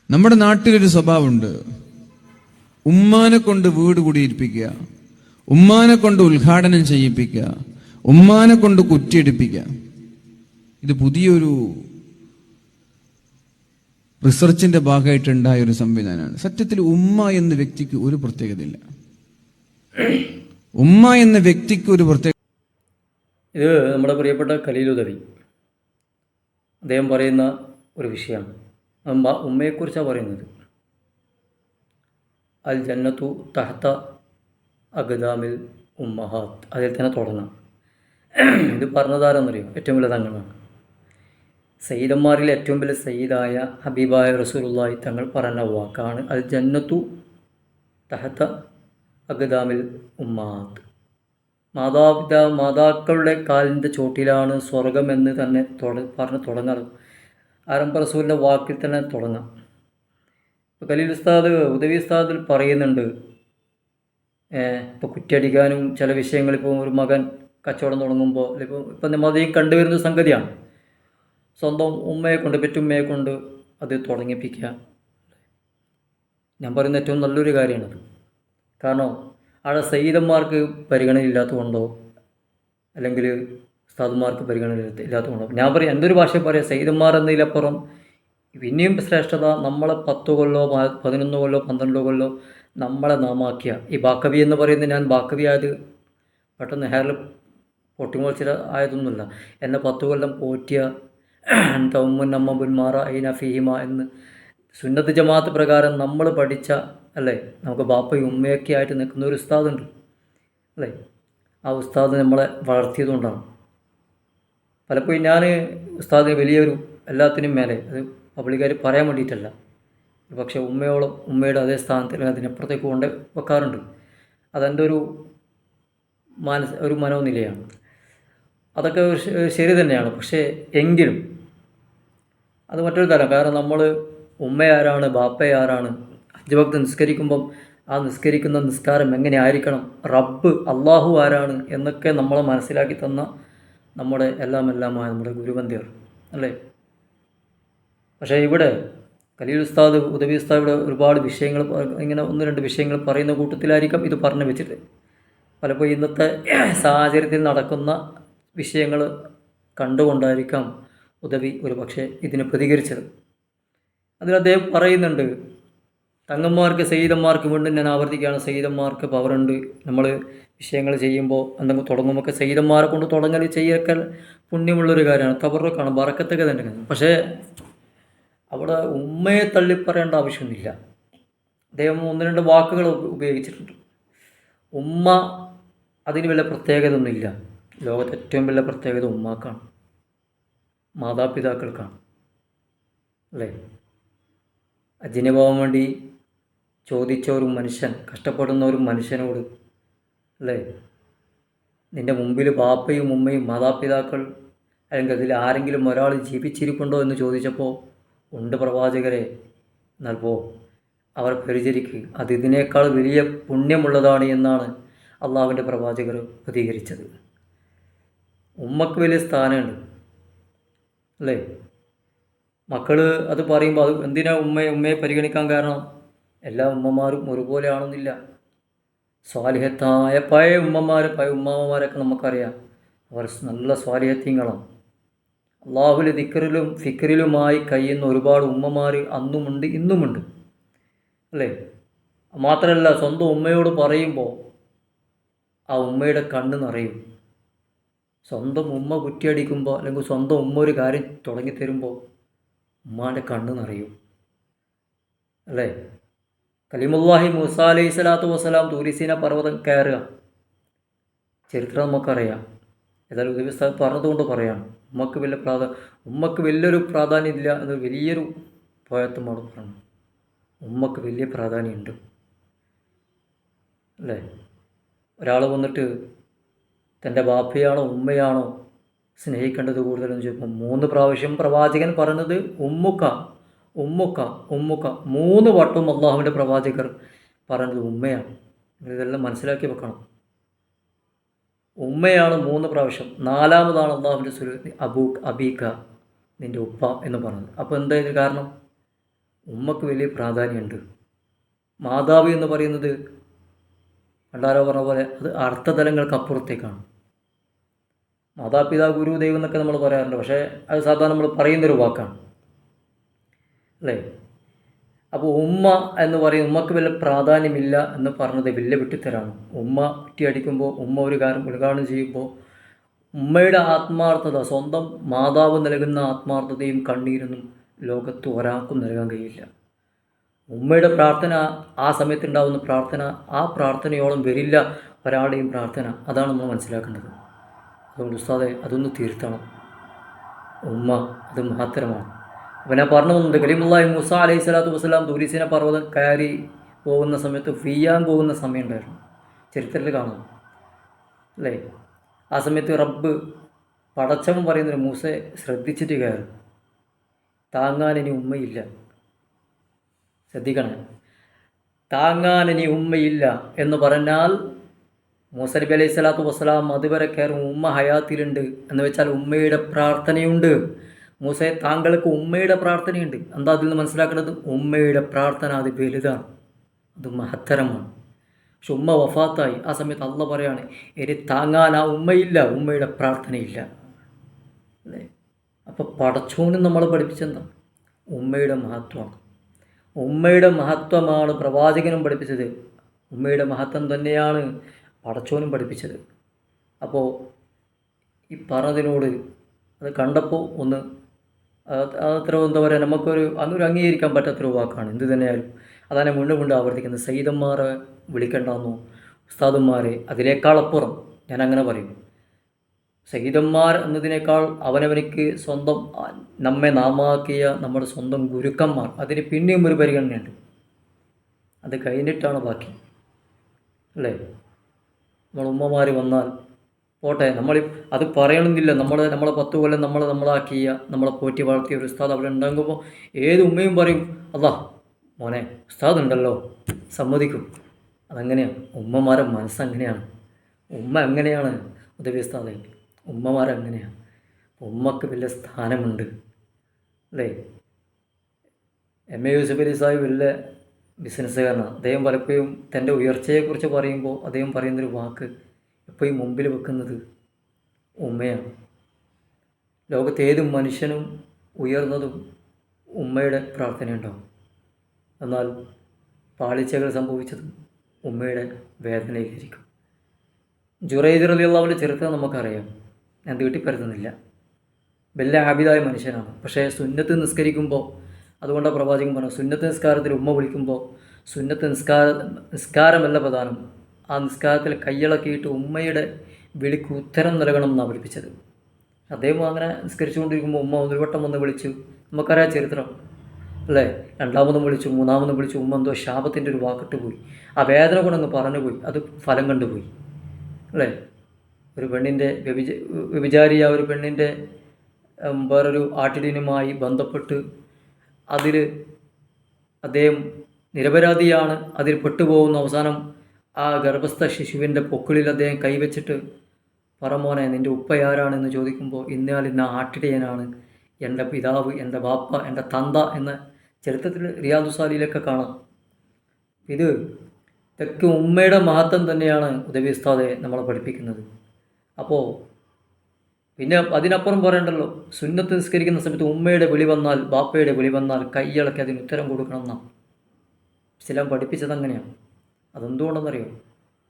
നമ്മുടെ നാട്ടിലൊരു സ്വഭാവമുണ്ട്. ഉമ്മാനെ കൊണ്ട് വീട് കുടിയിരിപ്പിക്കുക, ഉമ്മാനെ കൊണ്ട് ഉദ്ഘാടനം ചെയ്യിപ്പിക്കുക, ഉമ്മാനെ കൊണ്ട് കുറ്റിയടിപ്പിക്കുക. ഇത് പുതിയൊരു റിസർച്ചിന്റെ ഭാഗമായിട്ടുണ്ടായ ഒരു സംവിധാനമാണ്. സത്യത്തിൽ ഉമ്മ എന്ന വ്യക്തിക്ക് ഒരു പ്രത്യേകതയില്ല. ഉമ്മ എന്ന വ്യക്തിക്ക് ഒരു പ്രത്യേക ഇത് നമ്മുടെ പ്രിയപ്പെട്ട ഖലീലുദവി അദ്ദേഹം പറയുന്ന ഒരു വിഷയമാണ്. ഉമ്മയെക്കുറിച്ചാണ് പറയുന്നത്. അൽ ജന്നത്തു തഹത്ത അഖ്ദാമിൽ ഉമ്മഹാത്ത്. അതിൽ തന്നെ തുടങ്ങാം. ഇത് പറഞ്ഞതാരെന്നറിയോ? ഏറ്റവും വലിയ തങ്ങളാണ്. സയ്യിദന്മാരിൽ ഏറ്റവും വലിയ സയ്യിദായ ഹബീബായ റസൂലുള്ളാഹി തങ്ങൾ പറഞ്ഞ വാക്കാണ് അൽ ജന്നത്തു തഹത്ത അഖ്ദാമിൽ ഉമ്മഹാത്ത്. മാതാക്കളുടെ കാലിൻ്റെ ചോട്ടിലാണ് സ്വർഗമെന്ന് തന്നെ പറഞ്ഞ് തുടങ്ങാറ്. ആരംഭ റസൂലിൻ്റെ വാക്കിൽ തന്നെ തുടങ്ങാം. ഇപ്പോൾ ഖലീൽ ഉസ്താദ് ഉദവി ഉസ്താദിൽ പറയുന്നുണ്ട്, ഇപ്പോൾ കുറ്റിയടിക്കാനും ചില വിഷയങ്ങൾ, ഇപ്പോൾ ഒരു മകൻ കച്ചവടം തുടങ്ങുമ്പോൾ ഇപ്പം നമ്മൾ അധികം കണ്ടുവരുന്ന സംഗതിയാണ്. സ്വന്തം ഉമ്മയെ കൊണ്ട്, പെറ്റുമ്മയെ കൊണ്ട് അത് തുടങ്ങിപ്പിക്കുക. ഞാൻ പറയുന്ന ഏറ്റവും നല്ലൊരു കാര്യമാണത്. കാരണം അവിടെ സയ്യിദന്മാർക്ക് പരിഗണനയില്ലാത്തതുകൊണ്ടോ അല്ലെങ്കിൽ ഉസ്താദുമാർക്ക് പരിഗണന ഇല്ലാത്തതുകൊണ്ടോ, ഞാൻ പറയും എൻ്റെ ഒരു ഭാഷയിൽ പറയാം, സയ്യിദന്മാർ എന്നതിലപ്പുറം പിന്നെയും ശ്രേഷ്ഠത നമ്മളെ 10 കൊല്ലോ 11 കൊല്ലോ 12 കൊല്ലോ നമ്മളെ നാമാക്കിയ ഈ ബാക്കവി എന്ന് പറയുന്നത്, ഞാൻ ബാക്കവി ആയത് പെട്ടെന്ന് ഹെയറിൽ പൊട്ടിമുളച്ചിട്ട് ആയതൊന്നുമില്ല. എന്നെ 10 കൊല്ലം പോറ്റിയ തൗമുന്നമ്മ ബുൻമാറ ഐന ഫീഹിമ എന്ന് സുന്നത്ത് ജമാഅത്ത് പ്രകാരം നമ്മൾ പഠിച്ച, അല്ലേ, നമുക്ക് ബാപ്പയും ഉമ്മയൊക്കെ ആയിട്ട് നിൽക്കുന്ന ഒരു ഉസ്താദുണ്ട്, അല്ലേ. ആ ഉസ്താദ് നമ്മളെ വളർത്തിയതുകൊണ്ടാണ്. പലപ്പോഴും ഞാൻ ഉസ്താദിന് വലിയൊരു എല്ലാത്തിനും മേലെ, അത് പബ്ലിക്കാർ പറയാൻ വേണ്ടിയിട്ടല്ല, പക്ഷേ ഉമ്മയോളം ഉമ്മയുടെ അതേ സ്ഥാനത്തിൽ അതിനപ്പുറത്തേക്ക് കൊണ്ട് വെക്കാറുണ്ട്. അതെൻ്റെ ഒരു മനോനിലയാണ്. അതൊക്കെ ശരി തന്നെയാണ്. പക്ഷേ എങ്കിലും അത് മറ്റൊരു തരം. കാരണം നമ്മൾ ഉമ്മയാരാണ്, ബാപ്പയാരാണ്, 5 വക്ത് നിസ്കരിക്കുമ്പം ആ നിസ്കരിക്കുന്ന നിസ്കാരം എങ്ങനെ ആയിരിക്കണം, റബ്ബ് അള്ളാഹു ആരാണ് എന്നൊക്കെ നമ്മളെ മനസ്സിലാക്കി തന്ന നമ്മുടെ എല്ലാമായ നമ്മുടെ ഗുരുവന്ധ്യർ, അല്ലേ. പക്ഷേ ഇവിടെ ഖലീൽ ഉസ്താദ് ഉദവി ഉസ്താദ് ഇവിടെ ഒരുപാട് വിഷയങ്ങൾ, ഇങ്ങനെ 1-2 വിഷയങ്ങൾ പറയുന്ന കൂട്ടത്തിലായിരിക്കാം ഇത് പറഞ്ഞു വെച്ചിട്ട്. പലപ്പോഴും ഇന്നത്തെ സാഹചര്യത്തിൽ നടക്കുന്ന വിഷയങ്ങൾ കണ്ടുകൊണ്ടായിരിക്കാം ഉദവി ഒരു പക്ഷേ ഇതിന് പ്രതികരിച്ചത്. അതിൽ അദ്ദേഹം പറയുന്നുണ്ട്, തങ്ങന്മാർക്ക് സയ്യിദന്മാർക്ക്, വീണ്ടും ഞാൻ ആവർത്തിക്കുകയാണ്, സയ്യിദന്മാർക്ക് പവറുണ്ട്. നമ്മൾ വിഷയങ്ങൾ ചെയ്യുമ്പോൾ എന്തെങ്കിലും തുടങ്ങുമ്പോൾ സയ്യിദന്മാരെ കൊണ്ട് തുടങ്ങൽ ചെയ്യൊക്കെ പുണ്യമുള്ളൊരു കാര്യമാണ്, തബറുക്കാണ്, ബറക്കത്തൊക്കെ തന്നെ. പക്ഷേ അവിടെ ഉമ്മയെ തള്ളിപ്പറയേണ്ട ആവശ്യമൊന്നുമില്ല. അദ്ദേഹം 1-2 വാക്കുകൾ ഉപയോഗിച്ചിട്ടുണ്ട്. ഉമ്മ അതിന് വല്ല പ്രത്യേകത ഒന്നുമില്ല. ലോകത്തെ ഏറ്റവും വലിയ പ്രത്യേകത ഉമ്മാക്കാണ്, മാതാപിതാക്കൾക്കാണ്, അല്ലേ. അജ്ജിന് പോകാൻ വേണ്ടി ചോദിച്ച ഒരു മനുഷ്യൻ, കഷ്ടപ്പെടുന്ന ഒരു മനുഷ്യനോട്, അല്ലേ, നിൻ്റെ മുമ്പിൽ ബാപ്പയും ഉമ്മയും മാതാപിതാക്കൾ അല്ലെങ്കിൽ അതിൽ ആരെങ്കിലും ഒരാൾ ജീവിച്ചിരിപ്പുണ്ടോ എന്ന് ചോദിച്ചപ്പോൾ, ഉണ്ട് പ്രവാചകരെ, എന്നാൽ അവർ പരിചരിക്കുക, അത് ഇതിനേക്കാൾ വലിയ പുണ്യമുള്ളതാണ് എന്നാണ് അള്ളാഹുവിൻ്റെ പ്രവാചകർ പ്രതികരിച്ചത്. ഉമ്മക്ക് വലിയ സ്ഥാനമുണ്ട്, അല്ലേ. മക്കൾ അത് പറയുമ്പോൾ അത് എന്തിനാ ഉമ്മയെ പരിഗണിക്കാൻ കാരണം, എല്ലാ ഉമ്മമാരും ഒരുപോലെ ആണെന്നില്ല. സ്വാലിഹത്തായ പഴയ ഉമ്മമാരൊക്കെ നമുക്കറിയാം, അവർ നല്ല സ്വാലിഹത്യങ്ങളാണ്. അള്ളാഹുവിലെ ദിക്റിലും ഫിക്റിലുമായി കഴിയുന്ന ഒരുപാട് ഉമ്മമാർ അന്നുമുണ്ട് ഇന്നുമുണ്ട്, അല്ലേ. മാത്രമല്ല സ്വന്തം ഉമ്മയോട് പറയുമ്പോൾ ആ ഉമ്മയുടെ കണ്ണ് നിറയും. സ്വന്തം ഉമ്മ കുറ്റിയടിക്കുമ്പോൾ അല്ലെങ്കിൽ സ്വന്തം ഉമ്മ ഒരു കാര്യം തുടങ്ങിത്തരുമ്പോൾ ഉമ്മാൻ്റെ കണ്ണ് നിറയും, അല്ലേ. കലീമുല്ലാഹി മൂസ അലൈഹി സ്വലാത്തു വസ്സലാം തൂരിസീന പർവ്വതം കയറുക, ചരിത്രം നമുക്കറിയാം. ഏതായാലും ഉദവി ഉസ്താദ് പറഞ്ഞതുകൊണ്ട് പറയാണ്, ഉമ്മക്ക് വലിയൊരു പ്രാധാന്യം ഇല്ല എന്ന് വലിയൊരു പോയത്തുമാണ് പറഞ്ഞു. ഉമ്മക്ക് വലിയ പ്രാധാന്യമുണ്ട്, അല്ലേ. ഒരാൾ വന്നിട്ട് തൻ്റെ ബാപ്പയാണോ ഉമ്മയാണോ സ്നേഹിക്കേണ്ടത് കൂടുതലെന്ന് ചോദിക്കുമ്പോൾ 3 പ്രാവശ്യം പ്രവാചകൻ പറഞ്ഞത് ഉമ്മുക്ക ഉമ്മുക്ക ഉമ്മുക്ക, 3 വട്ടവും അള്ളാഹുവിൻ്റെ പ്രവാചകർ പറഞ്ഞത് ഉമ്മയാണ്. ഇതെല്ലാം മനസ്സിലാക്കി വെക്കണം. ഉമ്മയാണ് 3 പ്രാവശ്യം, 4-മതാണ് അള്ളാഹുവിൻ്റെ അബീക്ക, നിൻ്റെ ഉപ്പ എന്ന് പറഞ്ഞത്. അപ്പോൾ എന്താ ഇത് കാരണം? ഉമ്മക്ക് വലിയ പ്രാധാന്യമുണ്ട്. മാതാവ് എന്ന് പറയുന്നത് പണ്ടാരോ പറഞ്ഞ പോലെ അത് അർത്ഥതലങ്ങൾക്ക് അപ്പുറത്തേക്കാണ്. മാതാപിതാ ഗുരു ദൈവം എന്നൊക്കെ നമ്മൾ പറയാറുണ്ട്, പക്ഷേ അത് സാധാരണ നമ്മൾ പറയുന്നൊരു വാക്കാണ്, അല്ലേ? അപ്പോൾ ഉമ്മ എന്ന് പറയും, ഉമ്മക്ക് വലിയ പ്രാധാന്യമില്ല എന്ന് പറഞ്ഞത് വലിയ വിട്ടിത്തരാണ്. ഉമ്മ കുറ്റിയടിക്കുമ്പോൾ, ഉമ്മ ഒരു കാര്യം ഉദ്ഘാടനം ചെയ്യുമ്പോൾ ഉമ്മയുടെ ആത്മാർത്ഥത, സ്വന്തം മാതാവ് നൽകുന്ന ആത്മാർത്ഥതയും കണ്ണീരൊന്നും ലോകത്ത് ഒരാൾക്കും നൽകാൻ കഴിയില്ല. ഉമ്മയുടെ പ്രാർത്ഥന, ആ സമയത്തുണ്ടാകുന്ന പ്രാർത്ഥന, ആ പ്രാർത്ഥനയോളം വരില്ല ഒരാളുടെയും പ്രാർത്ഥന. അതാണ് നമ്മൾ മനസ്സിലാക്കേണ്ടത്. അതുകൊണ്ട് ഉസ്താദെ അതൊന്ന് തിരുത്തണം. ഉമ്മ അത് മഹത്തരമാണ്. അപ്പോൾ ഞാൻ പറഞ്ഞു പോകുന്നുണ്ട്, കലീമുല്ലാഹി മൂസ അലൈഹി സ്വലാത്തു വസ്സലാം ദൂരീസിന പർവ്വതം കയറി പോകുന്ന സമയത്ത് വീയാൻ പോകുന്ന സമയം ഉണ്ടായിരുന്നു, ചരിത്രത്തിൽ കാണാം, അല്ലേ? ആ സമയത്ത് റബ്ബ് പടച്ചവൻ പറയുന്നൊരു, മൂസയെ ശ്രദ്ധിച്ചിട്ട് കയറും, താങ്ങാൻ ഇനി ഉമ്മയില്ല. ശ്രദ്ധിക്കണേ, താങ്ങാൻ ഇനി ഉമ്മയില്ല എന്ന് പറഞ്ഞാൽ മൂസ നബി അലൈഹി സ്വലാത്തു വസ്സലാം അതുവരെ കയറും, ഉമ്മ ഹയാത്തിലുണ്ട് എന്ന് വെച്ചാൽ ഉമ്മയുടെ പ്രാർത്ഥനയുണ്ട്. മൂസയെ, താങ്കൾക്ക് ഉമ്മയുടെ പ്രാർത്ഥനയുണ്ട്. എന്താ അതിൽ നിന്ന് മനസ്സിലാക്കേണ്ടത്? ഉമ്മയുടെ പ്രാർത്ഥന അത് വലുതാണ്, അത് മഹത്തരമാണ്. പക്ഷെ ഉമ്മ വഫാത്തായി. ആ സമയത്ത് അള്ള പറയാണ്, ഇനി താങ്ങാൻ ആ ഉമ്മയില്ല, ഉമ്മയുടെ പ്രാർത്ഥനയില്ല, അല്ലേ? അപ്പോൾ പടച്ചോനും നമ്മളെ പഠിപ്പിച്ചെന്താ? ഉമ്മയുടെ മഹത്വമാണ്. ഉമ്മയുടെ മഹത്വമാണ് പ്രവാചകനും പഠിപ്പിച്ചത്. ഉമ്മയുടെ മഹത്വം തന്നെയാണ് പടച്ചോനും പഠിപ്പിച്ചത്. അപ്പോൾ ഈ പറഞ്ഞതിനോട് അത് കണ്ടപ്പോൾ ഒന്ന് അത്ര എന്താ പറയുക, നമുക്കൊരു അതൊരു അംഗീകരിക്കാൻ പറ്റാത്തൊരു വാക്കാണ്. എന്ത് തന്നെയായാലും അതാണ് വീണ്ടും വീണ്ടും ആവർത്തിക്കുന്നത്. സയ്യിദന്മാരെ വിളിക്കേണ്ടെന്നോ ഉസ്താദന്മാരെ, അതിനേക്കാളപ്പുറം ഞാൻ അങ്ങനെ പറയും. സയ്യിദന്മാർ എന്നതിനേക്കാൾ അവനവനിക്ക് സ്വന്തം നമ്മെ നാമാക്കിയ നമ്മുടെ സ്വന്തം ഗുരുക്കന്മാർ, അതിന് പിന്നെയും ഒരു പരിഗണനയുണ്ട്. അത് കഴിഞ്ഞിട്ടാണ് ബാക്കി, അല്ലേ? നമ്മൾ ഉമ്മമാർ വന്നാൽ പോട്ടെ, നമ്മൾ അത് പറയണമെന്നില്ല. നമ്മളെ 10 കൊല്ലം നമ്മളാക്കിയ, നമ്മളെ പോറ്റി വളർത്തിയ ഒരു ഉസ്താദ് അവിടെ ഉണ്ടാകുമ്പോൾ ഏത് ഉമ്മയും പറയും, അല്ലാ മോനെ ഉസ്താദ് ഉണ്ടല്ലോ, സമ്മതിക്കും. അതങ്ങനെയാണ്, ഉമ്മമാരെ മനസ്സങ്ങനെയാണ്. ഉമ്മ എങ്ങനെയാണ് ഉദവി ഉസ്താദെ, ഉമ്മമാരങ്ങനെയാണ്. ഉമ്മക്ക് വലിയ സ്ഥാനമുണ്ട്, അല്ലേ? MA യൂസഫ് അലി സാഹിബ് വലിയ ബിസിനസ്സുകാരനാണ്. അദ്ദേഹം പലപ്പോഴും തൻ്റെ ഉയർച്ചയെക്കുറിച്ച് പറയുമ്പോൾ അദ്ദേഹം പറയുന്നൊരു വാക്ക് എപ്പോഴും മുമ്പിൽ വെക്കുന്നത് ഉമ്മയാണ്. ലോകത്ത് ഏത് മനുഷ്യനും ഉയർന്നതും ഉമ്മയുടെ പ്രാർത്ഥനയുണ്ടാവും. എന്നാൽ പാളിച്ചകൾ സംഭവിച്ചതും ഉമ്മയുടെ വേദനയിലായിരിക്കും. ജുറൈദ് റളിയല്ലാഹുവിൻ്റെ ചരിത്രം നമുക്കറിയാം, ഞാൻ നീട്ടിപ്പരത്തുന്നില്ല. വലിയ ആബിദായ മനുഷ്യനാണ്. പക്ഷേ സുന്നത്ത് നിസ്കരിക്കുമ്പോൾ, അതുകൊണ്ടാണ് പ്രവാചകൻ പറഞ്ഞു, സുന്നത്ത് നിസ്കാരത്തിൽ ഉമ്മ വിളിക്കുമ്പോൾ സുന്നത്ത് നിസ്കാരമല്ല പ്രധാനം, ആ നിസ്കാരത്തിൽ കയ്യിളക്കിയിട്ട് ഉമ്മയുടെ വിളിക്ക് ഉത്തരം നൽകണം എന്നാണ് പഠിപ്പിച്ചത്. അദ്ദേഹം അങ്ങനെ നിസ്കരിച്ചുകൊണ്ടിരിക്കുമ്പോൾ ഉമ്മ ഒരു വട്ടം വന്ന് വിളിച്ചു. നമുക്കറിയാം ചരിത്രം, അല്ലേ? രണ്ടാമതും വിളിച്ചു, മൂന്നാമതും വിളിച്ചു. ഉമ്മ എന്തോ ശാപത്തിൻ്റെ ഒരു വാക്കിട്ട് പോയി. ആ വേദന കൊണ്ടങ്ങ് പറഞ്ഞു പോയി. അത് ഫലം കണ്ടുപോയി, അല്ലേ? ഒരു പെണ്ണിൻ്റെ വ്യഭിചാരിയായ ഒരു പെണ്ണിൻ്റെ വേറൊരു ആട്ടിടീനുമായി ബന്ധപ്പെട്ട് അതിൽ അദ്ദേഹം നിരപരാധിയാണ്, അതിൽ പെട്ടുപോകുന്ന അവസാനം ആ ഗർഭസ്ഥ ശിശുവിൻ്റെ പൊക്കിളിൽ അദ്ദേഹം കൈവച്ചിട്ട്, പറമോനെ നിൻ്റെ ഉപ്പയാരാണെന്ന് ചോദിക്കുമ്പോൾ, ഇന്ന ആട്ടിടയനാണ്, എൻ്റെ പിതാവ്, എൻ്റെ ബാപ്പ, എൻ്റെ തന്ത എന്ന ചരിത്രത്തിൽ റിയാദു സാലിയിലൊക്കെ കാണാം. ഇതൊക്കെ ഉമ്മയുടെ മഹത്വം തന്നെയാണ് ഉദവി ഉസ്താദെ നമ്മളെ പഠിപ്പിക്കുന്നത്. അപ്പോൾ പിന്നെ അതിനപ്പുറം പറയണ്ടല്ലോ, സുന്നത്ത് നിസ്കരിക്കുന്ന സമയത്ത് ഉമ്മയുടെ വിളി വന്നാൽ, ബാപ്പയുടെ വിളി വന്നാൽ കൈയിളക്കി അതിന് ഉത്തരം കൊടുക്കണം എന്നാണ് ഇസ്ലാം പഠിപ്പിച്ചത്. അങ്ങനെയാണ്. അതെന്തുകൊണ്ടെന്നറിയോ?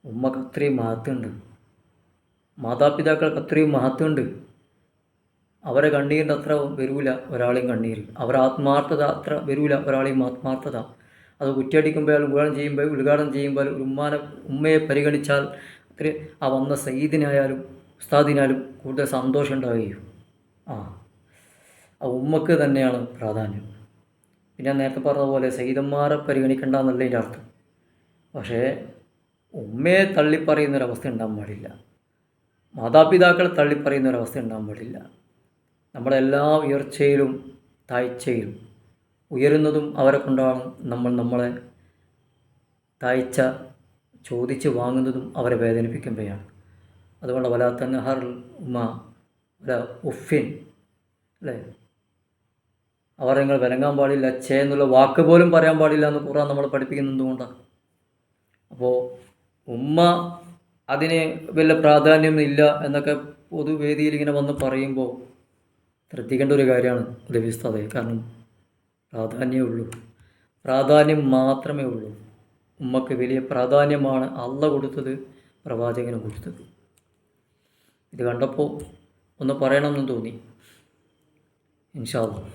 ഉമ്മക്ക് അത്രയും മഹത്വമുണ്ട്, മാതാപിതാക്കൾക്ക് അത്രയും മഹത്വമുണ്ട്. അവരെ കണ്ണീരിൻ്റെ അത്ര വരൂല ഒരാളെയും കണ്ണീര്, അവരെ ആത്മാർത്ഥത അത്ര വരൂല ഒരാളെയും ആത്മാർത്ഥത. അത് കുറ്റിയടിക്കുമ്പോഴും ഉദ്ഘാടനം ചെയ്യുമ്പോൾ ഒരു ഉമ്മയെ പരിഗണിച്ചാൽ അത്ര ആ വന്ന സയ്യിദിനായാലും ഉസ്താദിനാലും കൂടുതൽ സന്തോഷം ഉണ്ടാവുകയും ആ ഉമ്മക്ക് തന്നെയാണ് പ്രാധാന്യം. പിന്നെ ഞാൻ നേരത്തെ പറഞ്ഞ പോലെ സയ്യിദന്മാരെ പരിഗണിക്കേണ്ട എന്നുള്ളതിൻ്റെ അർത്ഥം. പക്ഷേ ഉമ്മയെ തള്ളിപ്പറയുന്നൊരവസ്ഥ ഉണ്ടാകാൻ പാടില്ല, മാതാപിതാക്കളെ തള്ളിപ്പറയുന്നൊരവസ്ഥ ഉണ്ടാകാൻ പാടില്ല. നമ്മുടെ എല്ലാ ഉയർച്ചയിലും താഴ്ചയിലും ഉയരുന്നതും അവരെ കൊണ്ടാണ്. നമ്മളെ താഴ്ച ചോദിച്ച് വാങ്ങുന്നതും അവരെ വേദനിപ്പിക്കുമ്പോഴാണ്. അതുകൊണ്ട് വലാ തൻഹർ ഉമ്മ വലാ ഉഫിൻ, അല്ലേ? അവരെ നിങ്ങൾ വിലങ്ങാൻ പാടില്ല, ഛേ എന്നുള്ള വാക്ക് പോലും പറയാൻ പാടില്ല എന്ന് ഖുർആൻ നമ്മൾ പഠിപ്പിക്കുന്നത് കൊണ്ടാണ്. അപ്പോൾ ഉമ്മ അതിന് വലിയ പ്രാധാന്യം ഇല്ല എന്നൊക്കെ പൊതുവേദിയിൽ ഇങ്ങനെ വന്ന് പറയുമ്പോൾ ശ്രദ്ധിക്കേണ്ട ഒരു കാര്യമാണ് ഉദവിസ്താദെ. കാരണം പ്രാധാന്യമേ ഉള്ളൂ, പ്രാധാന്യം മാത്രമേ ഉള്ളൂ. ഉമ്മക്ക് വലിയ പ്രാധാന്യമാണ് അള്ളാഹ് കൊടുത്തത്, പ്രവാചകന് കൊടുത്തത്. ഇത് കണ്ടപ്പോൾ ഒന്ന് പറയണമെന്ന് തോന്നി. ഇൻഷാ അല്ലാഹ്.